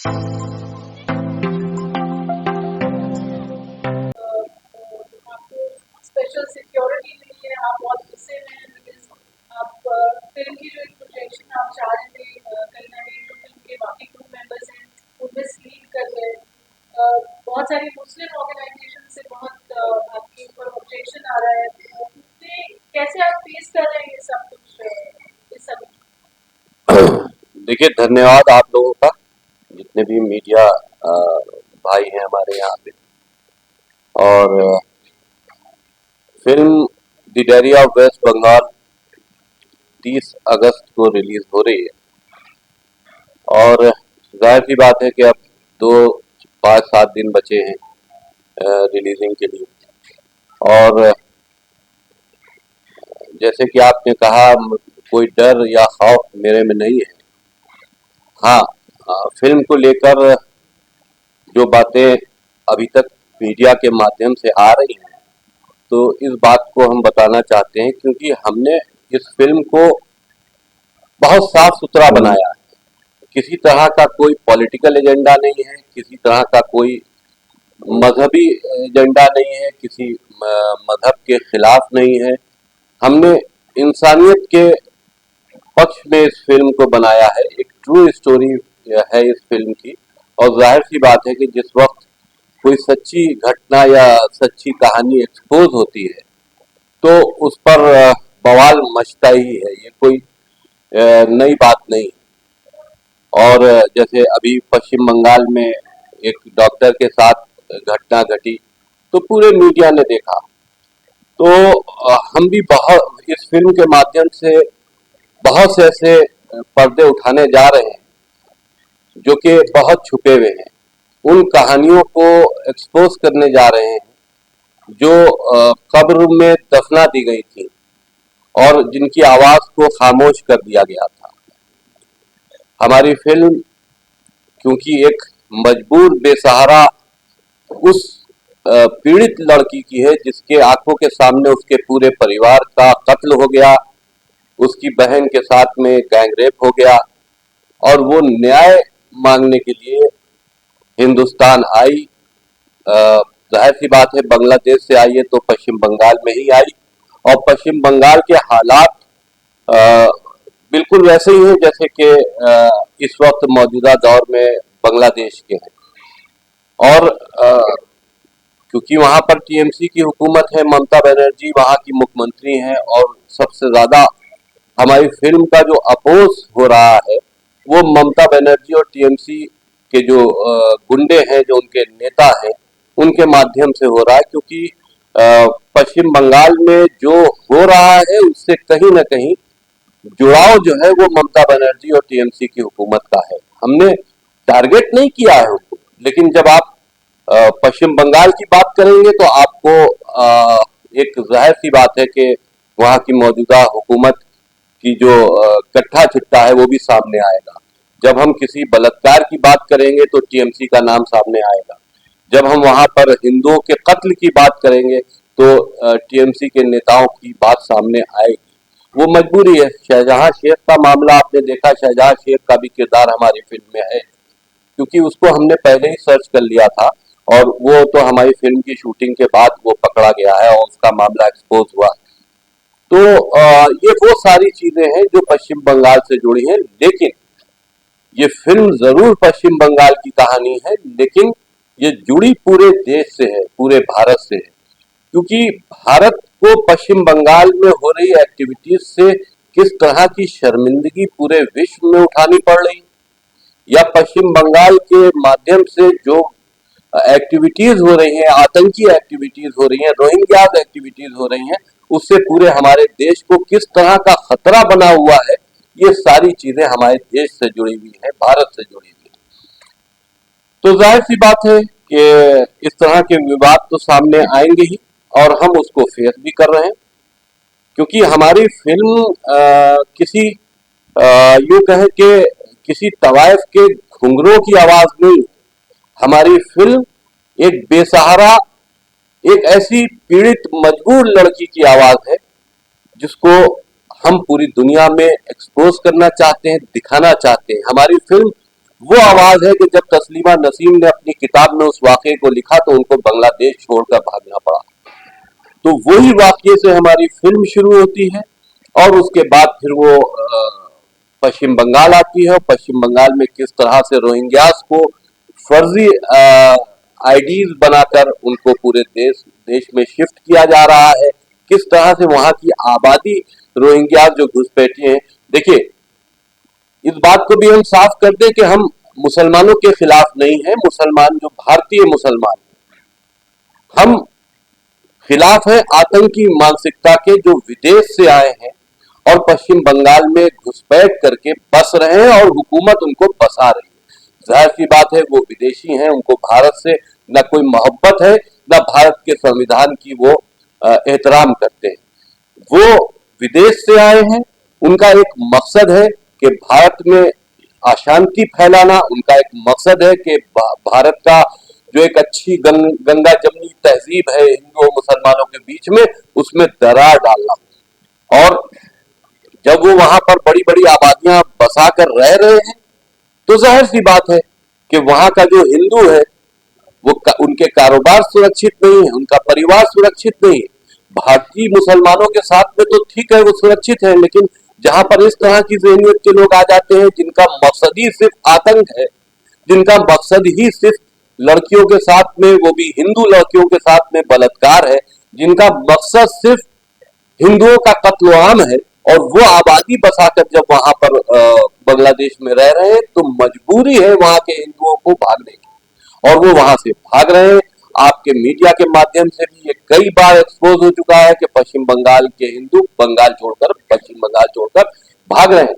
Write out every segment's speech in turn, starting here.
आपको special security मिली है, आप बहुत गुस्से में हैं बिकॉज आप फिल्म की जो एक प्रोजेक्शन आप चाह रहे थे, कहीं ना कहीं जो फिल्म के बाकी क्रू मेंबर्स हैं वो मिसलीड कर गए। बहुत सारी मुस्लिम ऑर्गेनाइजेशन से बहुत आपके ऊपर ऑब्जेक्शन आ रहा है। उससे कैसे आप फेस कर रहे हैं ये सब कुछ, ये सब? देखिए, धन्यवाद आप लोगों का, जितने भी मीडिया भाई हैं हमारे यहाँ पे। और film the diary of West Bengal 30 अगस्त को रिलीज हो रही है और जाहिर सी बात है कि अब 2-5-7 दिन बचे हैं रिलीजिंग के लिए। और जैसे कि आपने कहा, कोई डर या खौफ मेरे में नहीं है। हाँ, फिल्म को लेकर जो बातें अभी तक मीडिया के माध्यम से आ रही हैं, तो इस बात को हम बताना चाहते हैं क्योंकि हमने इस फिल्म को बहुत साफ सुथरा बनाया है। किसी तरह का कोई पॉलिटिकल एजेंडा नहीं है, किसी तरह का कोई मजहबी एजेंडा नहीं है, किसी मजहब के खिलाफ नहीं है। हमने इंसानियत के पक्ष में इस फिल्म को बनाया है। एक ट्रू स्टोरी है इस फिल्म की। और जाहिर सी बात है कि जिस वक्त कोई सच्ची घटना या सच्ची कहानी एक्सपोज होती है तो उस पर बवाल मचता ही है। ये कोई नई बात नहीं। और जैसे अभी पश्चिम बंगाल में एक डॉक्टर के साथ घटना घटी तो पूरे मीडिया ने देखा। तो हम भी बहुत इस फिल्म के माध्यम से बहुत से ऐसे पर्दे उठाने जा रहे हैं जो कि बहुत छुपे हुए हैं। उन कहानियों को एक्सपोज करने जा रहे हैं जो कब्र में दफना दी गई थी और जिनकी आवाज को खामोश कर दिया गया था। हमारी फिल्म क्योंकि एक मजबूर बेसहारा उस पीड़ित लड़की की है जिसके आंखों के सामने उसके पूरे परिवार का कत्ल हो गया, उसकी बहन के साथ में गैंगरेप हो गया और वो न्याय मांगने के लिए हिंदुस्तान आई। जाहिर सी बात है, बांग्लादेश से आई है तो पश्चिम बंगाल में ही आई। और पश्चिम बंगाल के हालात बिल्कुल वैसे ही हैं जैसे कि इस वक्त मौजूदा दौर में बांग्लादेश के हैं। और क्योंकि वहां पर टीएमसी की हुकूमत है, ममता बनर्जी वहां की मुख्यमंत्री हैं और सबसे ज्यादा हमारी फिल्म का जो अपोज हो रहा है वो ममता बनर्जी और टीएमसी के जो गुंडे हैं, जो उनके नेता हैं, उनके माध्यम से हो रहा है। क्योंकि पश्चिम बंगाल में जो हो रहा है उससे कहीं ना कहीं जुड़ाव जो है वो ममता बनर्जी और टीएमसी की हुकूमत का है। हमने टारगेट नहीं किया है उनको, लेकिन जब आप पश्चिम बंगाल की बात करेंगे तो आपको एक जाहिर सी बात है कि वहां की मौजूदा हुकूमत की जो कट्ठा चिट्ठा है वो भी सामने आएगा। जब हम किसी बलात्कार की बात करेंगे तो टीएमसी का नाम सामने आएगा। जब हम वहां पर हिंदुओं के कत्ल की बात करेंगे तो टीएमसी के नेताओं की बात सामने आएगी। वो मजबूरी है। शाहजहां शेख का मामला आपने देखा, शाहजहां शेख का भी किरदार हमारी फिल्म में है क्योंकि उसको हमने पहले ही सर्च कर लिया था और वो तो हमारी फिल्म की शूटिंग के बाद वो पकड़ा गया है और उसका मामला एक्सपोज हुआ। तो ये वो सारी चीजें हैं जो पश्चिम बंगाल से जुड़ी हैं। लेकिन ये फिल्म जरूर पश्चिम बंगाल की कहानी है, लेकिन ये जुड़ी पूरे देश से है, पूरे भारत से है। क्योंकि भारत को पश्चिम बंगाल में हो रही एक्टिविटीज से किस तरह की शर्मिंदगी पूरे विश्व में उठानी पड़ रही, या पश्चिम बंगाल के माध्यम से जो एक्टिविटीज हो रही हैं, आतंकी एक्टिविटीज हो रही हैं, रोहिंग्याज एक्टिविटीज हो रही हैं, उससे पूरे हमारे देश को किस तरह का खतरा बना हुआ है, ये सारी चीजें हमारे देश से जुड़ी हुई है, भारत से जुड़ी हुई है। तो जाहिर सी बात है कि इस तरह के विवाद तो सामने आएंगे ही और हम उसको फेस भी कर रहे हैं। क्योंकि हमारी फिल्म किसी यूं कहें कि किसी तवायफ के घुंघरों की आवाज नहीं। हमारी फिल्म एक बेसहारा, एक ऐसी पीड़ित मजबूर लड़की की आवाज है जिसको हम पूरी दुनिया में एक्सपोज करना चाहते हैं, दिखाना चाहते हैं। हमारी फिल्म वो आवाज है कि जब तस्लीमा नसीम ने अपनी किताब में उस वाकये को लिखा तो उनको बांग्लादेश छोड़कर भागना पड़ा। तो वही वाकये से हमारी फिल्म शुरू होती है और उसके बाद फिर वो पश्चिम बंगाल आती है और पश्चिम बंगाल में किस तरह से रोहिंग्यास को फर्जी आईडीज बनाकर उनको पूरे देश में शिफ्ट किया जा रहा है, किस तरह से वहां की आबादी रोहिंग्यास जो घुसपैठे हैं। देखिए, इस बात को भी हम साफ कर दें कि हम मुसलमानों के खिलाफ नहीं है, मुसलमान जो भारतीय मुसलमान, हम खिलाफ है आतंकी मानसिकता के जो विदेश से आए हैं और पश्चिम बंगाल में घुसपैठ करके बस रहे हैं और हुकूमत उनको बसा रही है। जाहिर सी बात है वो विदेशी हैं, उनको भारत से न कोई मोहब्बत है, न भारत के संविधान की वो एहतराम करते हैं। वो विदेश से आए हैं, उनका एक मकसद है कि भारत में अशांति फैलाना, उनका एक मकसद है कि भारत का जो एक अच्छी गंगा जमनी तहजीब है हिंदू और मुसलमानों के बीच में, उसमें दरार डालना। और जब वो वहां पर बड़ी बड़ी आबादियां बसा कर रह रहे हैं तो जाहिर सी बात है कि वहां का जो हिंदू है वो उनके कारोबार सुरक्षित नहीं है, उनका परिवार सुरक्षित नहीं है। भारतीय मुसलमानों के साथ में तो ठीक है वो सुरक्षित है, लेकिन जहां पर इस तरह की ज़हनियत के लोग आ जाते हैं जिनका मकसद ही सिर्फ आतंक है, जिनका मकसद ही सिर्फ लड़कियों के साथ में, वो भी हिंदू लड़कियों के साथ में बलात्कार है, जिनका मकसद सिर्फ हिंदुओं का कत्लेआम है, और वो आबादी बसाकर जब वहां पर बांग्लादेश में रह रहे हैं तो मजबूरी है वहां के हिंदुओं को भागने की, और वो वहां से भाग रहे हैं। आपके मीडिया के माध्यम से भी ये कई बार एक्सपोज हो चुका है कि पश्चिम बंगाल के हिंदू बंगाल छोड़कर, पश्चिम बंगाल छोड़कर भाग रहे हैं।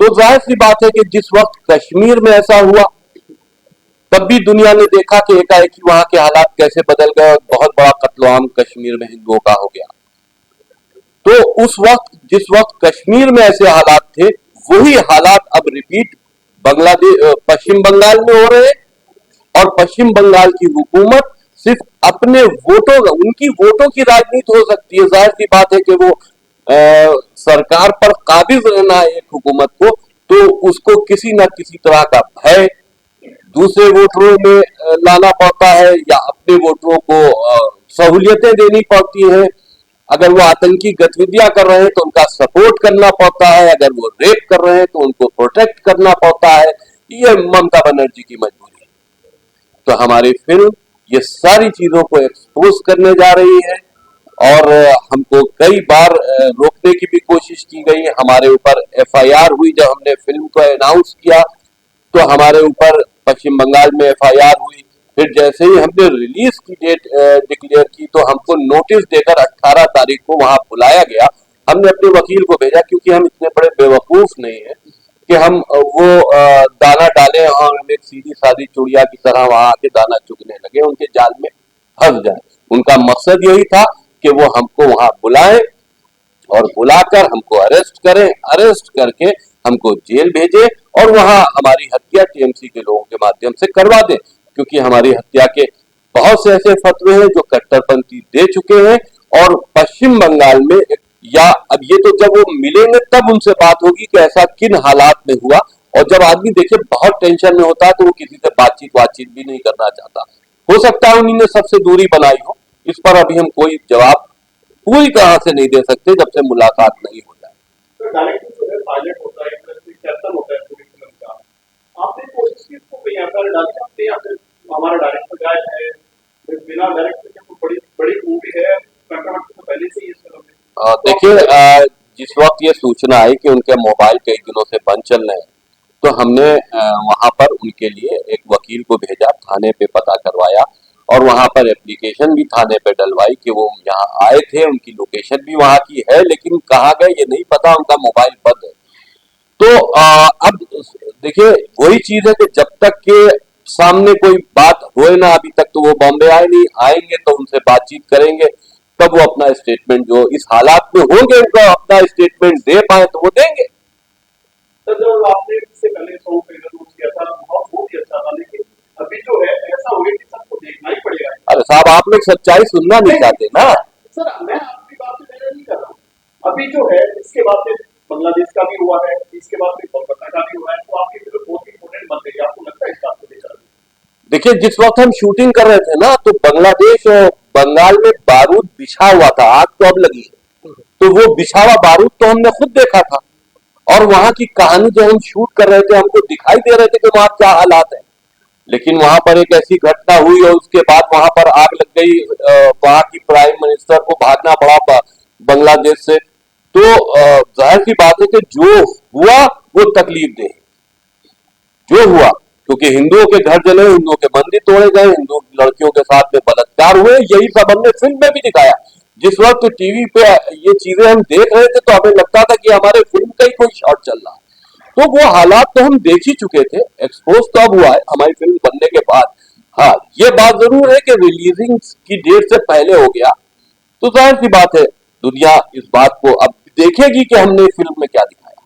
तो जाहिर सी बात है कि जिस वक्त कश्मीर में ऐसा हुआ तब भी दुनिया ने देखा कि एकाएक ही वहां के हालात कैसे बदल गए और बहुत बड़ा कत्लेआम कश्मीर में हिंदुओं का हो गया। तो उस वक्त जिस वक्त कश्मीर में ऐसे हालात थे, वही हालात अब रिपीट बांग्लादेश पश्चिम बंगाल में हो रहे हैं, और पश्चिम बंगाल की हुकूमत सिर्फ अपने वोटों, उनकी वोटों की राजनीति हो सकती है। जाहिर सी बात है कि वो सरकार पर काबिज रहना है एक हुकूमत को, तो उसको किसी न किसी तरह का भय दूसरे वोटरों में लाना पड़ता है या अपने वोटरों को सहूलियतें देनी पड़ती हैं। अगर वो आतंकी गतिविधियां कर रहे हैं तो उनका सपोर्ट करना पड़ता है, अगर वो रेप कर रहे हैं तो उनको प्रोटेक्ट करना पड़ता है। ये ममता बनर्जी की मजबूरी है। तो हमारी फिल्म ये सारी चीजों को एक्सपोज करने जा रही है, और हमको कई बार रोकने की भी कोशिश की गई। हमारे ऊपर एफआईआर हुई जब हमने फिल्म को अनाउंस किया, तो हमारे ऊपर पश्चिम बंगाल में एफआईआर हुई। फिर जैसे ही हमने रिलीज की डेट डिक्लेयर की तो हमको नोटिस देकर 18 तारीख को वहां बुलाया गया। हमने अपने वकील को भेजा, क्योंकि हम इतने बड़े बेवकूफ नहीं है कि हम वो दाना डालें और हम एक सीधी सादी चुड़िया की तरह वहां आके दाना चुगने लगे, उनके जाल में फंस जाए। उनका मकसद यही था कि वो हमको वहां बुलाए और बुलाकर हमको अरेस्ट करें, अरेस्ट करके हमको जेल भेजे और वहां हमारी हत्या टीएमसी के लोगों के माध्यम से करवा दे, क्योंकि हमारी हत्या के बहुत से ऐसे फतवे हैं जो कट्टरपंथी दे चुके हैं। और पश्चिम बंगाल में या अब ये तो जब वो मिलेंगे तब उनसे बात होगी कि ऐसा किन हालात में हुआ। और जब आदमी देखिए बहुत टेंशन में होता है तो वो किसी से बातचीत भी नहीं करना चाहता। हो सकता है उन्हीं ने सबसे दूरी बनाई हो, इस पर अभी हम कोई जवाब पूरी तरह से नहीं दे सकते जब से मुलाकात नहीं हो जाए। तो डायरेक्टर जो है पायलट होता है, कैप्टन होता है पूरी फिल्म का, आपने कोशिश की इसको कहीं पर डाली आपने, या फिर हमारा डायरेक्टर गायब है, बिना डायरेक्टर के कोई बड़ी बड़ी मूवी है कंट्रोवर्सी तो पहले से ही इस फिल्म में? देखिए, जिस वक्त ये सूचना आई कि उनके मोबाइल कई दिनों से बंद चल रहे हैं, तो हमने वहां पर उनके लिए एक वकील को भेजा, थाने पे पता करवाया और वहां पर एप्लीकेशन भी थाने पे डलवाई कि वो यहाँ आए थे, उनकी लोकेशन भी वहां की है, लेकिन कहाँ गए ये नहीं पता, उनका मोबाइल बंद है। तो अब देखिए वही चीज है कि जब तक के सामने कोई बात होए ना, अभी तक तो वो बॉम्बे आए नहीं, आएंगे तो उनसे बातचीत करेंगे, तब वो अपना स्टेटमेंट जो इस हालात में होंगे उनका अपना स्टेटमेंट दे पाए तो वो देंगे। तो जब आपने इससे पहले सॉन्ग ट्रेलर लॉन्च किया था बहुत ही अच्छा था, लेकिन अभी जो है ऐसा हो गया कि सबको देखना ही पड़ेगा। अरे साहब, आप लोग सच्चाई सुनना नहीं चाहते ना। सर मैं आपकी बात से मेरा नहीं कर रहा हूँ, अभी जो है इसके बाद में बांग्लादेश का भी हुआ है, इसके बाद में कोलकाता का भी हुआ है, तो आपकी फिल्म बहुत इंपोर्टेंट बन देखिए, जिस वक्त हम शूटिंग कर रहे थे ना, तो बांग्लादेश और बंगाल में बारूद बिछा हुआ था, आग तो अब लगी है, तो वो बिछा हुआ बारूद तो हमने खुद देखा था। और वहां की कहानी जो हम शूट कर रहे थे, हमको दिखाई दे रहे थे कि वहां क्या हालात है। लेकिन वहां पर एक ऐसी घटना हुई और उसके बाद वहां पर आग लग गई। वहां की प्राइम मिनिस्टर को भागना पड़ा बांग्लादेश से। तो जाहिर सी बात है कि जो हुआ वो तकलीफ दे, जो हुआ, क्योंकि हिंदुओं के घर जले, हिंदुओं के मंदिर तोड़े गए, हिंदू लड़कियों के साथ में बलात्कार हुए, यही सब हमने फिल्म में भी दिखाया। जिस वक्त टीवी पे ये चीजें हम देख रहे थे तो हमें लगता था कि हमारे फिल्म का ही कोई शॉट चल रहा है। तो वो हालात तो हम देख ही चुके थे, एक्सपोज तो अब हुआ है हमारी फिल्म बनने के बाद। हाँ, ये बात जरूर है कि रिलीजिंग की डेट से पहले हो गया, तो जाहिर सी बात है दुनिया इस बात को अब देखेगी कि हमने फिल्म में क्या दिखाया।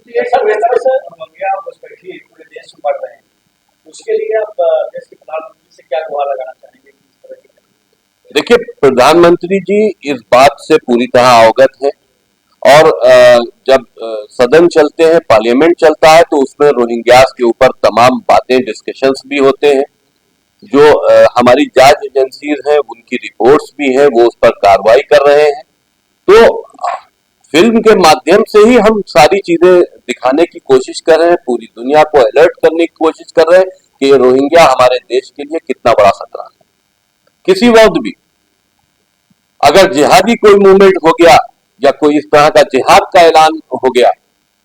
ये सब वैसा सर मंगिया स्पेशली पूरे देश में बढ़ रहे हैं, उसके लिए आप देश के प्रधानमंत्री से क्या गुहार लगाना चाहेंगे कि इस तरह की? देखिए, प्रधानमंत्री जी इस बात से पूरी तरह अवगत है। और जब सदन चलते हैं, पार्लियामेंट चलता है, तो उसमें रोहिंग्यास के ऊपर तमाम बातें, डिस्कशंस भी होते हैं। जो हमारी जांच एजेंसीज हैं उनकी रिपोर्ट्स भी हैं, वो उस पर कार्रवाई कर रहे हैं। तो फिल्म के माध्यम से ही हम सारी चीजें दिखाने की कोशिश कर रहे हैं, पूरी दुनिया को अलर्ट करने की कोशिश कर रहे हैं कि ये रोहिंग्या हमारे देश के लिए कितना बड़ा खतरा है। किसी वक्त भी अगर जिहादी कोई मूवमेंट हो गया या कोई इस तरह का जिहाद का ऐलान हो गया,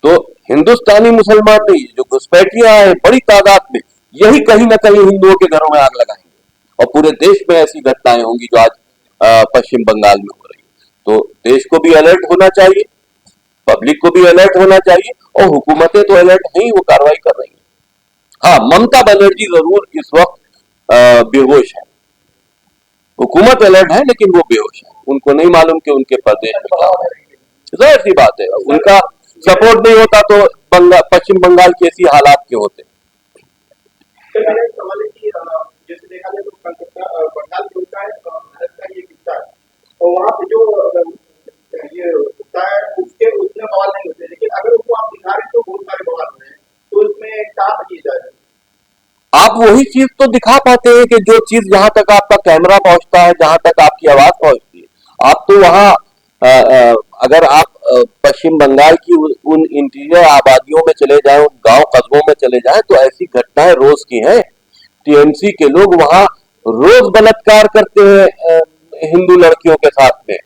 तो हिंदुस्तानी मुसलमान नहीं, जो घुसपैठियां हैं बड़ी तादाद में, यही कहीं ना कहीं हिंदुओं के घरों में आग लगाएंगे। और पूरे देश में ऐसी घटनाएं होंगी जो आज पश्चिम बंगाल में हो रही है। तो देश को भी अलर्ट होना चाहिए, पब्लिक को भी अलर्ट होना चाहिए, और हुकूमतें तो अलर्ट नहीं, वो कार्रवाई कर रही है। हाँ, ममता बनर्जी जरूर इस वक्त बेहोश है। हुकूमत अलर्ट है लेकिन वो बेहोश है, उनको नहीं मालूम कि उनके प्रदेश में क्या हो रहा है। जाहिर सी बात है, उनका सपोर्ट नहीं होता तो पश्चिम बंगाल के ऐसी हालात क्यों होते। तो मैंने सवाल है कि जैसे देखा जाए तो कलकत्ता बंगाल जो होता है भारत का ये हिस्सा है, और वहाँ पे जो ये होता है उसके उतने बवाल नहीं होते, लेकिन अगर उसको आप दिखा रहे हैं तो बहुत सारे बवाल हो रहे हैं, तो उसमें क्या नतीजा है? आप वही चीज तो दिखा पाते हैं कि जो चीज जहां तक आपका कैमरा पहुंचता है, जहां तक आपकी आवाज पहुंचती है। आप तो वहां अगर आप पश्चिम बंगाल की उन इंटीरियर आबादियों में चले जाएं, उन गांव कस्बों में चले जाएं, तो ऐसी घटनाएं रोज की हैं। टीएमसी के लोग वहां रोज बलात्कार करते हैं हिंदू लड़कियों के साथ में,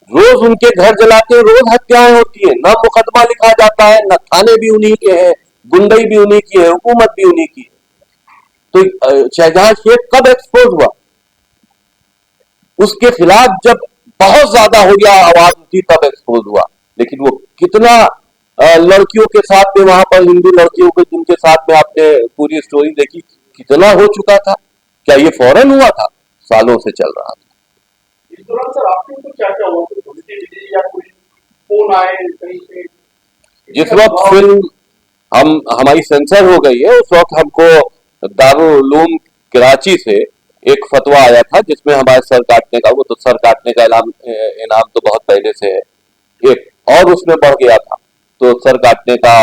रोज उनके घर जलाते हैं, रोज हत्याएं होती है, न मुकदमा लिखा जाता है, न थाने भी उन्हीं के हैं, गुंडई भी उन्हीं की है, हुकूमत भी उन्हीं की है। तो शहजहां शेख कब एक्सपोज हुआ? उसके खिलाफ जब बहुत ज्यादा हो गया, आवाज उठी, तब एक्सपोज हुआ। लेकिन वो कितना लड़कियों के साथ में, वहां पर हिंदू लड़कियों के जिनके साथ में आपने पूरी स्टोरी देखी, कितना हो चुका था। क्या ये फौरन हुआ था? सालों से चल रहा था। इस दौरान सर आपके ऊपर क्या क्या हुआ, कोई धमकी मिली या कोई फोन आए कहीं से? जिस वक्त फिल्म हमारी सेंसर हो गई है, उस वक्त हमको दारुल उलूम कराची से एक फतवा आया था जिसमें हमारे सर काटने का, वो तो सर काटने का इनाम तो बहुत पहले से है, एक और उसमें बढ़ गया था। तो सर काटने का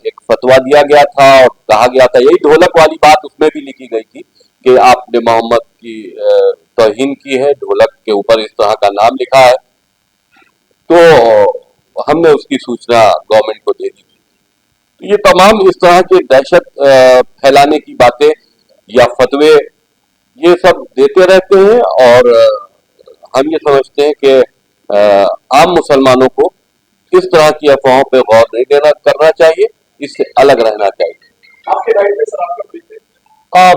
एक फतवा दिया गया था और कहा गया था, यही ढोलक वाली बात उसमें भी लिखी गई थी कि आपने मोहम्मद की तौहीन की है, ढोलक के ऊपर इस तरह का नाम लिखा है। तो हमने उसकी सूचना गवर्नमेंट को दे दी। तो ये तमाम इस तरह के दहशत फैलाने की बातें या फतवे, ये सब देते रहते हैं। और हम ये समझते हैं कि आम मुसलमानों को इस तरह की अफवाहों पे गौर नहीं करना चाहिए, इससे अलग रहना चाहिए। आपके राइट में सर आपका परिचय?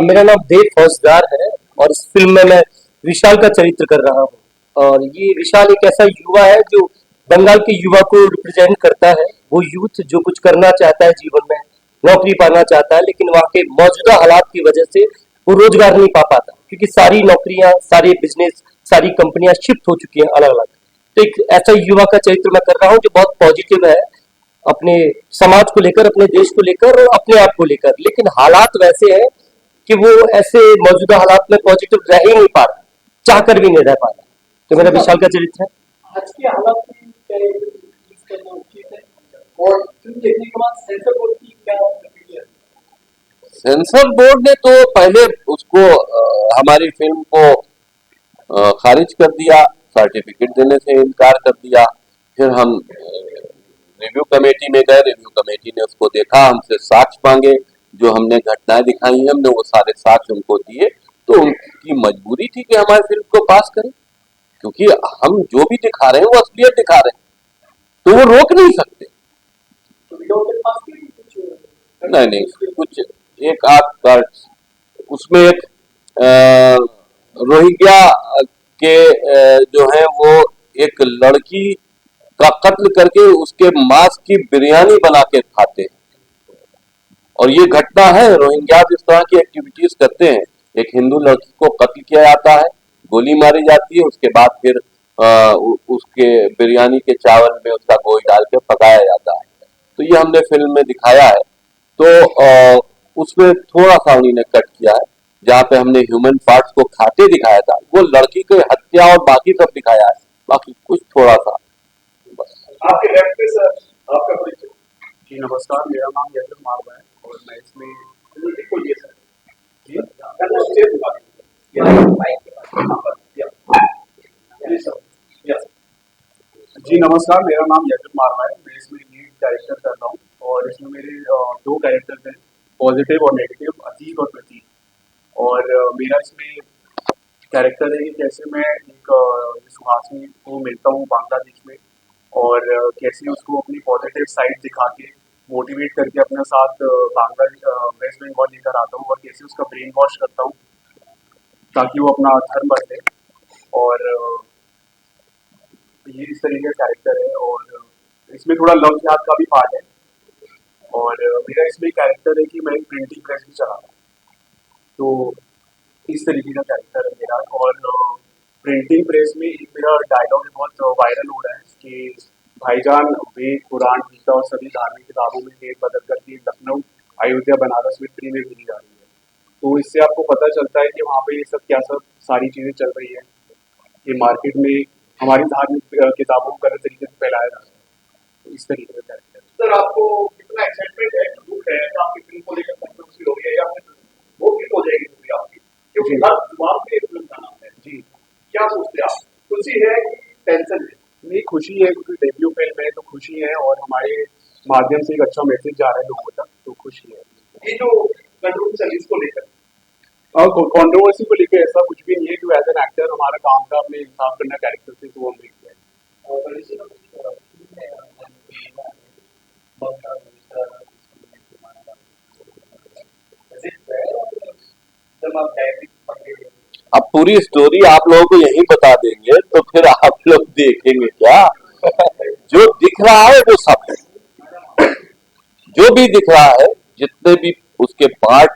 मेरा नाम देव फौजदार है और इस फिल्म में मैं विशाल का चरित्र कर रहा हूँ। और ये विशाल एक ऐसा युवा है जो बंगाल के युवा को रिप्रेजेंट करता है। वो यूथ जो कुछ करना चाहता है जीवन में, नौकरी पाना चाहता है, लेकिन वहाँ के मौजूदा हालात की वजह से वो रोजगार नहीं पा पाता, क्योंकि सारी नौकरियां, सारे बिजनेस, सारी कंपनियां शिफ्ट हो चुकी हैं अलग अलग। तो एक ऐसा युवा का चरित्र मैं कर रहा हूँ जो बहुत पॉजिटिव है अपने समाज को लेकर, अपने देश को लेकर और अपने आप को लेकर। लेकिन हालात वैसे हैं कि वो ऐसे मौजूदा हालात में पॉजिटिव रह ही नहीं पा रहा, चाह कर भी नहीं रह पा रहा। तो मेरा विशाल का चरित्र है। आज के हालात में क्या ये रिलीज करना उचित है, और फिल्म देखने के बाद सेंसर बोर्ड की क्या प्रतिक्रिया है? सेंसर बोर्ड ने तो पहले उसको हमारी फिल्म को खारिज कर दिया, सर्टिफिकेट देने से इनकार कर दिया। फिर हम रिव्यू कमेटी में गए, रिव्यू कमेटी ने उसको देखा, हमसे साक्ष्य मांगे, जो हमने घटनाएं दिखाई हैं हमने वो सारे साक्ष्य उनको दिए, तो उनकी मजबूरी थी कि हमारी फिल्म को पास करें, क्योंकि हम जो भी दिखा रहे हैं वो असलियत दिखा रहे हैं, तो वो रोक नहीं सकते। तो विदाउट के पास भी कुछ नहीं कुछ एक आध पार्ट उसमें एक रोहिंग्या के जो है वो एक लड़की का कत्ल करके उसके मांस की बिरयानी बना के खाते हैं, और ये घटना है। रोहिंग्या इस तरह की एक्टिविटीज करते हैं। एक हिंदू लड़की को कत्ल किया जाता है, गोली मारी जाती है, उसके बाद फिर उसके बिरयानी के चावल में उसका गोई डाल के पकाया जाता है। तो ये हमने फिल्म में दिखाया है। तो उसमें थोड़ा सा उन्हीं ने कट किया है, जहाँ पे हमने ह्यूमन पार्ट्स को खाते दिखाया था, वो लड़की की हत्या और बाकी सब दिखाया है, बाकी कुछ थोड़ा सा बस। आपके लेफ्ट पे सर आपका परिचय। जी नमस्कार, मेरा नाम यशवंत मारवा है और मैं इसमें बोलिए सर। जी जी नमस्कार, मेरा नाम यशवंत मारवा है, मैं इसमें लीड कैरेक्टर कर रहा हूँ और इसमें मेरे दो कैरेक्टर्स हैं, पॉजिटिव और नेगेटिव, अतीक और प्रतीक। और मेरा इसमें कैरेक्टर है कि कैसे मैं एक सुहासिनी को मिलता हूँ बांग्लादेश में और कैसे उसको अपनी पॉजिटिव साइड दिखा के मोटिवेट करके अपने साथ वेस्ट बंगाल लेकर आता हूँ और कैसे उसका ब्रेन वॉश करता हूँ ताकि वो अपना धर्म बदले। और ये इस तरीके का कैरेक्टर है और इसमें थोड़ा लव जिहाद का भी पार्ट है। और मेरा इसमें कैरेक्टर है कि मैं एक प्रिंटिंग प्रेस भी चलाता हूँ, तो इस तरीके का कैरेक्टर है मेरा। और प्रिंटिंग प्रेस में एक मेरा डायलॉग बहुत वायरल हो रहा है कि भाईजान वेद पुराण गीता और सभी धार्मिक किताबों में वेद बदल करके लखनऊ अयोध्या बनारस में फ्री में भेजी जा रही है। तो इससे आपको पता चलता है कि वहाँ पे ये सब क्या सब सारी चीज़ें चल रही है, कि मार्केट में हमारी धार्मिक किताबों को गलत तरीके से फैलाया जा रहा है। तो इस तरीके का कैरेक्टर। सर आपको कितना एक्साइटमेंट है, दुख है आपकी फिल्म को लेकर, कंट्रोवर्सी हो रही है या फिर वो हिट हो जाएगी मूवी आपकी, क्योंकि हर जुबान पे फिल्म का नाम है। जी क्या सोचते हैं आप, खुशी है टेंशन है? नहीं, खुशी है क्योंकि डेब्यू फिल्म है तो खुशी है और हमारे माध्यम से एक अच्छा मैसेज जा रहा है लोगों तक, तो खुशी है। ये जो कंट्रोवर्सी इसको लेकर कंट्रोवर्सी को लेकर ऐसा कुछ भी नहीं है, कि एज एन एक्टर हमारा काम था अपने इंसाफ करना कैरेक्टर से, तो वो हमने किया है। अब पूरी स्टोरी आप लोगों को यही बता देंगे तो फिर आप लोग देखेंगे क्या? जो दिख रहा है वो सब है, जो भी दिख रहा है, जितने भी उसके पार्ट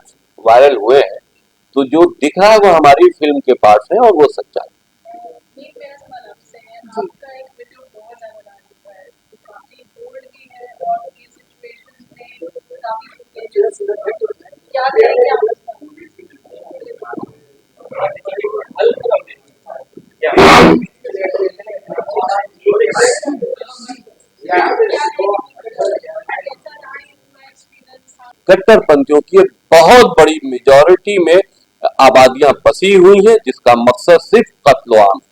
वायरल हुए हैं, तो जो दिख रहा है वो हमारी फिल्म के पार्ट्स हैं और वो सच्चाई। ये मेरा सवाल आपसे है, आपका एक वीडियो बहुत ज्यादा वायरल हुआ है, काफी बोल्ड भी है और ये सिचुएशंस में काफी क्या करेंगे आप? कट्टरपंथियों की एक बहुत बड़ी मेजॉरिटी में आबादियां बसी हुई हैं, जिसका मकसद सिर्फ कत्ल आम है।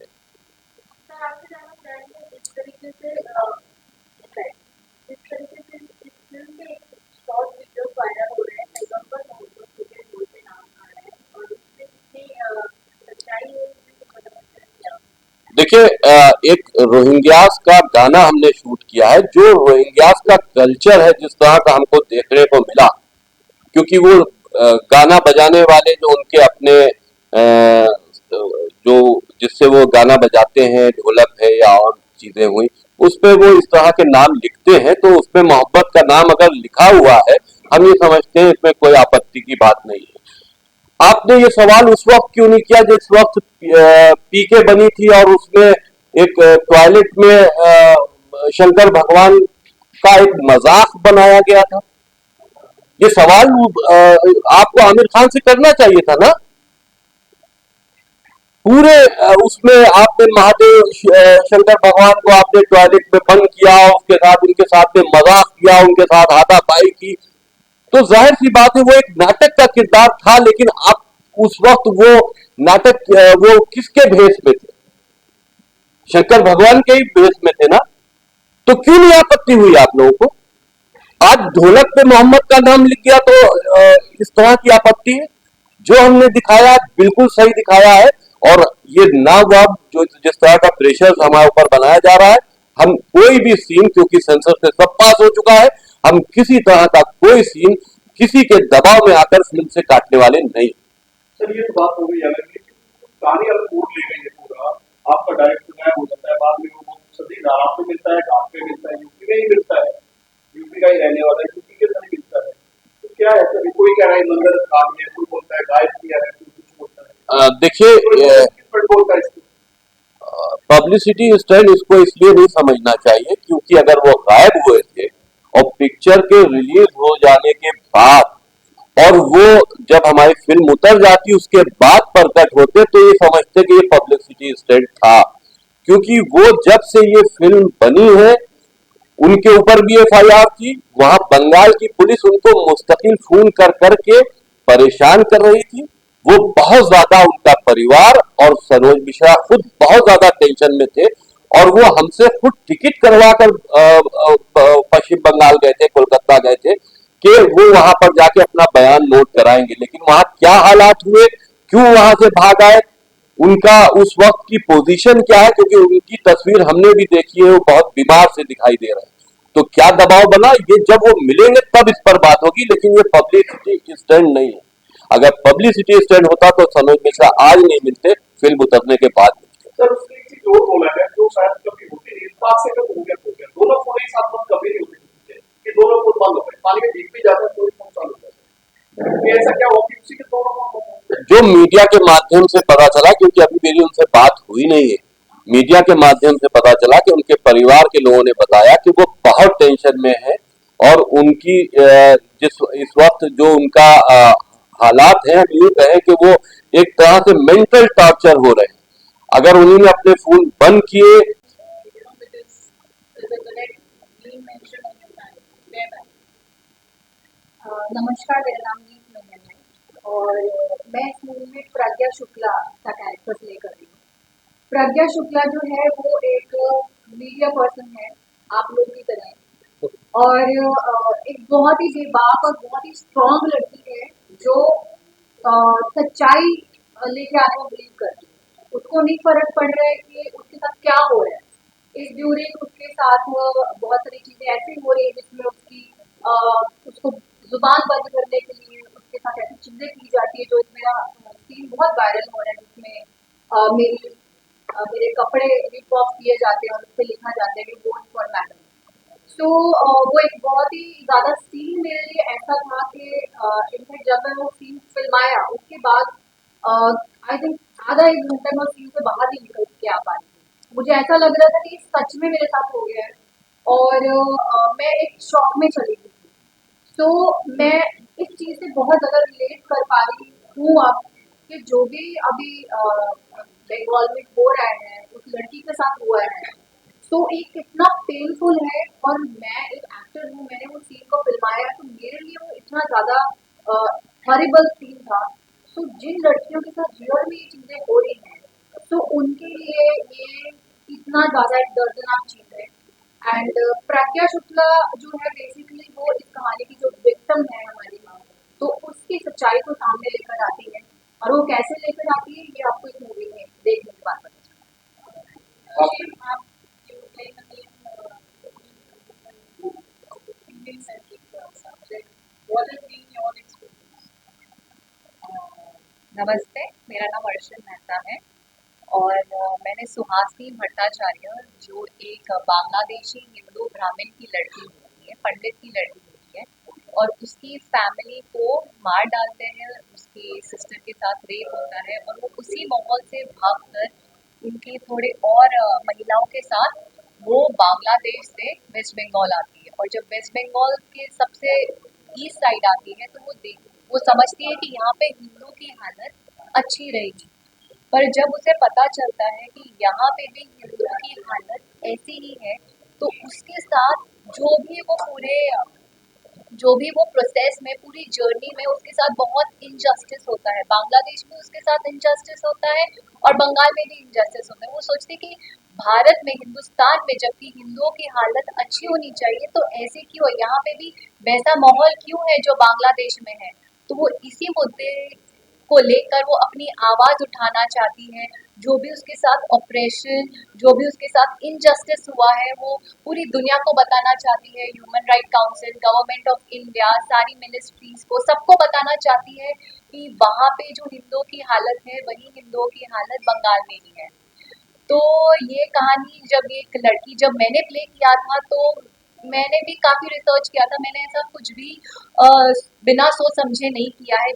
देखिए, एक रोहिंग्यास का गाना हमने शूट किया है, जो रोहिंग्यास का कल्चर है जिस तरह का हमको देखने को मिला, क्योंकि वो गाना बजाने वाले जो उनके अपने जो जिससे वो गाना बजाते हैं, ढोलक है या और चीजें हुई, उस पे वो इस तरह के नाम लिखते हैं, तो उसमें मोहब्बत का नाम अगर लिखा हुआ है, हम ये समझते हैं इसमें कोई आपत्ति की बात नहीं है। आपने ये सवाल उस वक्त क्यों नहीं किया जिस वक्त पीके बनी थी और उसमें एक टॉयलेट में शंकर भगवान का एक मजाक बनाया गया था? ये सवाल आपको आमिर खान से करना चाहिए था ना। पूरे उसमें आपने महादेव शंकर भगवान को आपने टॉयलेट में बंद किया, उसके साथ उनके साथ में मजाक किया, उनके साथ हाथापाई की, तो जाहिर सी बात है वो एक नाटक का किरदार था, लेकिन आप उस वक्त वो नाटक वो किसके भेष में थे? शंकर भगवान के ही भेष में थे ना। तो क्यों नहीं आपत्ति हुई आप लोगों को? आज ढोलक पे मोहम्मद का नाम लिख गया तो इस तरह की आपत्ति है? जो हमने दिखाया बिल्कुल सही दिखाया है। और ये ना वाब जो जिस तरह का प्रेशर हमारे ऊपर बनाया जा रहा है, हम कोई भी सीन, क्योंकि सेंसर से सब पास हो चुका है, हम किसी तरह का कोई सीन किसी के दबाव में आकर फिल्म से काटने वाले नहीं। सर ये तो बात हो गई अलग की कहानी अलग मोड़ ले गई है पूरा। आपका डायरेक्टर गायब हो जाता है, बाद में वो सदी नाराज पे मिलता है, घाट पे मिलता है, यूपी में ही मिलता है, यूपी का ही रहने वाला है, यूपी के नहीं मिलता है। तो क्या है सर, कोई कह रहा है मंदिर काम है, कोई बोलता है गायब किया है, कोई कुछ बोलता है। देखिए किस पर बोलता है इसको? पब्लिसिटी स्टंट इसको इसलिए नहीं समझना चाहिए क्योंकि अगर वो गायब हुए थे और पिक्चर के रिलीज हो जाने के बाद और वो जब हमारी फिल्म उतर जाती उसके बाद प्रकट होते तो ये समझते कि ये पब्लिसिटी स्टंट था। क्योंकि वो जब से ये फिल्म बनी है उनके ऊपर भी एफआईआर थी, वहां बंगाल की पुलिस उनको मुस्तकिल फोन कर करके परेशान कर रही थी। वो बहुत ज्यादा, उनका परिवार और सरोज मिश्रा खुद बहुत ज्यादा टेंशन में थे और वो हमसे खुद टिकट करवा कर पश्चिम बंगाल गए थे, कोलकाता गए थे कि वो वहां पर जाके अपना बयान नोट कराएंगे। लेकिन वहां क्या हालात हुए, क्यों वहां से भाग आए, उनका उस वक्त की पोजीशन क्या है, क्योंकि उनकी तस्वीर हमने भी देखी है, वो बहुत बीमार से दिखाई दे रहे हैं। तो क्या दबाव बना, ये जब वो मिलेंगे तब इस पर बात होगी, लेकिन ये पब्लिसिटी स्टंट नहीं है। अगर पब्लिसिटी स्टंट होता तो सनोज मिश्रा आज नहीं मिलते, फिल्म उतरने के बाद मिलते। सर उसने एक चीज और बोला है जो शायद कभी होती नहीं, इस बात से कब हो गया दोनों फोन एक साथ कभी नहीं होते कि दोनों फोन बंद हो गए, पानी में भीग भी जाता है तो फोन चालू होता है। ऐसा क्या हुआ कि उसी के दोनों फोन? जो मीडिया के माध्यम से पता चला, क्योंकि अभी मेरी उनसे बात हुई नहीं है, मीडिया के माध्यम से पता चला कि उनके परिवार के लोगों ने बताया कि वो बहुत टेंशन में है और उनकी जिस इस वक्त जो उनका हालात हैं, हम यूं कहें कि वो एक तरह से मेंटल टॉर्चर हो रहे हैं। अगर उन्होंने अपने फोन बंद किए। नमस्कार, मेरा नाम नीत मेनन है और मैं इस मूवी में प्रज्ञा शुक्ला का कैरेक्टर प्ले कर रही हूँ। प्रज्ञा शुक्ला जो है वो एक मीडिया पर्सन है आप लोग की तरह और एक बहुत ही बेबाक और बहुत ही स्ट्रॉन्ग लड़की है जो सच्चाई लेके आने में बिलीव करती है। उसको नहीं फर्क पड़ रहा है कि उसके साथ क्या हो रहा है। इस ड्यूरिंग उसके साथ बहुत सारी चीजें ऐसी हो रही है जिसमें उसको जुबान बंद करने के लिए उसके साथ ऐसी चीजें की जाती है। जो मेरा सीन बहुत वायरल हो रहा है जिसमें मेरे कपड़े रिप ऑफ किए जाते हैं और उस पर लिखा जाता है कि वोट फॉर मैडम। तो वो एक बहुत ही ज्यादा सीन मेरे लिए ऐसा था कि इनफैक्ट जब मैं वो सीन फिल्माया उसके बाद आई थिंक आधा एक घंटा मैं सीन से बाहर नहीं निकल के आ पा रही थी। मुझे ऐसा लग रहा था कि सच में मेरे साथ हो गया है और मैं एक शॉक में चली गई थी। तो मैं इस चीज से बहुत ज्यादा रिलेट कर पा रही हूँ अब कि जो भी अभी बंगाल में हो रहा है उस लड़की के साथ हुआ है तो एक कितना पेनफुल है। और मैं एक एक्टर हूँ, मैंने वो सीन को फिल्माया तो मेरे लिए वो इतना ज्यादा हॉरिबल सीन था। तो जिन लड़कियों के साथ रियल में ये चीजें हो रही हैं तो उनके लिए ये इतना ज्यादा एक दर्दनाक चीज है। एंड प्रज्ञा शुक्ला जो है बेसिकली वो इस कहानी की जो विक्टिम है हमारी माँ, तो उसकी सच्चाई को सामने लेकर आती है और वो कैसे लेकर आती है ये आपको इस मूवी में देखने के बाद पता चलेगा। नमस्ते, मेरा नाम अर्शन मेहता है और मैंने सुहासिनी भट्टाचार्य जो एक बांग्लादेशी हिंदू ब्राह्मण की लड़की होती है, पंडित की लड़की होती है और उसकी फैमिली को मार डालते हैं, उसकी सिस्टर के साथ रेप होता है और वो उसी माहौल से भागकर उनकी थोड़े और महिलाओं के साथ वो बांग्लादेश से वेस्ट बंगाल आती है। और जब वेस्ट बंगाल के सबसे ईस्ट साइड आती है तो वो समझती है कि यहाँ पे हिंदू की हालत अच्छी रहेगी, पर जब उसे पता चलता है कि यहाँ पे भी हिंदू की हालत ऐसी ही है तो उसके साथ जो भी वो पूरे जो भी वो प्रोसेस में पूरी जर्नी में उसके साथ बहुत इनजस्टिस होता है। बांग्लादेश में उसके साथ इनजस्टिस होता है और बंगाल में भी इनजस्टिस होता है। वो सोचते कि भारत में, हिंदुस्तान में जबकि हिंदुओं की हालत अच्छी होनी चाहिए तो ऐसे क्यों, यहाँ पे भी वैसा माहौल क्यों है जो बांग्लादेश में है। तो वो इसी मुद्दे को लेकर वो अपनी आवाज उठाना चाहती है। जो भी उसके साथ ऑपरेशन, जो भी उसके साथ इनजस्टिस हुआ है, वो पूरी दुनिया को बताना चाहती है। Human right council, government of India, सारी मिनिस्ट्रीज को, सबको बताना चाहती है कि वहाँ पे जो हिंदुओं की हालत है वही हिंदुओं की हालत बंगाल में भी है। तो ये कहानी जब मैंने प्ले किया था तो मैंने भी काफी रिसर्च किया था। मैंने ऐसा कुछ भी बिना सोच समझे नहीं किया है,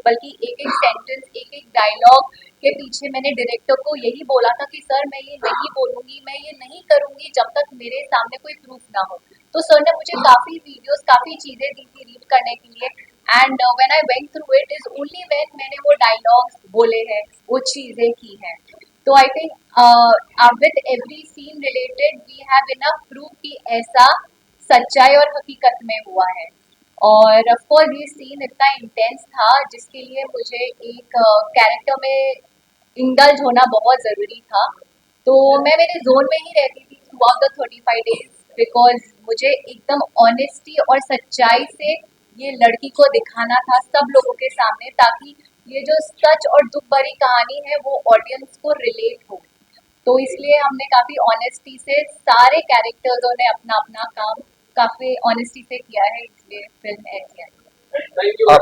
बल्कि एक एक सेंटेंस, एक एक डायलॉग के पीछे मैंने डायरेक्टर को यही बोला था कि सर मैं ये नहीं बोलूंगी, मैं ये नहीं करूंगी जब तक मेरे सामने कोई प्रूफ ना हो। तो सर ने मुझे काफी वीडियोस, काफी चीजें दी थी रीड करने के लिए। And when I went through it is only when मैंने वो डायलॉग्स बोले हैं, वो चीजें की हैं। तो I think with every scene related we have enough proof कि ऐसा सच्चाई और हकीकत में हुआ है। और ऑफ कोर्स ये सीन इतना इंटेंस था जिसके लिए मुझे एक कैरेक्टर में इंडल्ज होना बहुत ज़रूरी था। तो मैं मेरे जोन में ही रहती थी through out the 35 days, because मुझे एकदम ऑनेस्टी और सच्चाई से ये लड़की को दिखाना था सब लोगों के सामने, ताकि ये जो सच और दुख भरी कहानी है वो ऑडियंस को रिलेट हो। तो इसलिए हमने काफ़ी ऑनेस्टी से, सारे कैरेक्टर्सों ने अपना अपना काम काफ़ी ऑनेस्टी से किया है, इसलिए फिल्म ऐसी आई।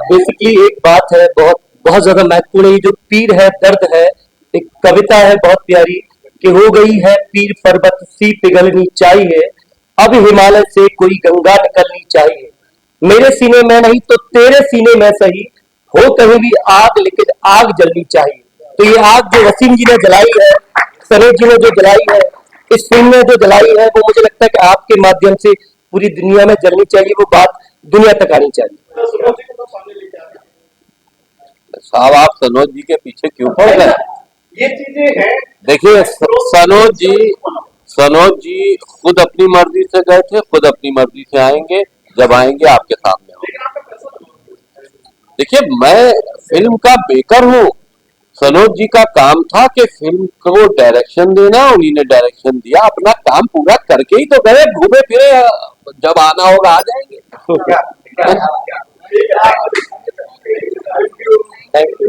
बेसिकली एक बात है बहुत बहुत ज्यादा महत्वपूर्ण, ये जो पीर है दर्द है, एक कविता है बहुत प्यारी कि हो गई है पीर पर्वत सी पिघलनी चाहिए, अब हिमालय से कोई गंगा निकलनी चाहिए, मेरे सीने में नहीं तो तेरे सीने में सही, हो कहीं भी आग लेकिन आग जलनी चाहिए। तो ये आग जो वसीम जी ने जलाई है, सरोज जी ने जो जलाई है, इस फिल्म में जो जलाई है, वो मुझे लगता है कि आपके माध्यम से पूरी दुनिया में जलनी चाहिए, वो बात दुनिया तक आनी चाहिए। साहब आप सनोज जी के पीछे क्यों पड़ गए? ये चीजें हैं। देखिए सनोज जी खुद अपनी मर्जी से गए थे, खुद अपनी मर्जी से आएंगे, जब आएंगे आपके सामने होंगे। देखिए मैं फिल्म का बेकर हूँ, सनोज जी का काम था कि फिल्म को डायरेक्शन देना, उन्हीं ने डायरेक्शन दिया, अपना काम पूरा करके ही तो गए, घूमे फिरे, जब आना होगा आ जाएंगे। Thank you.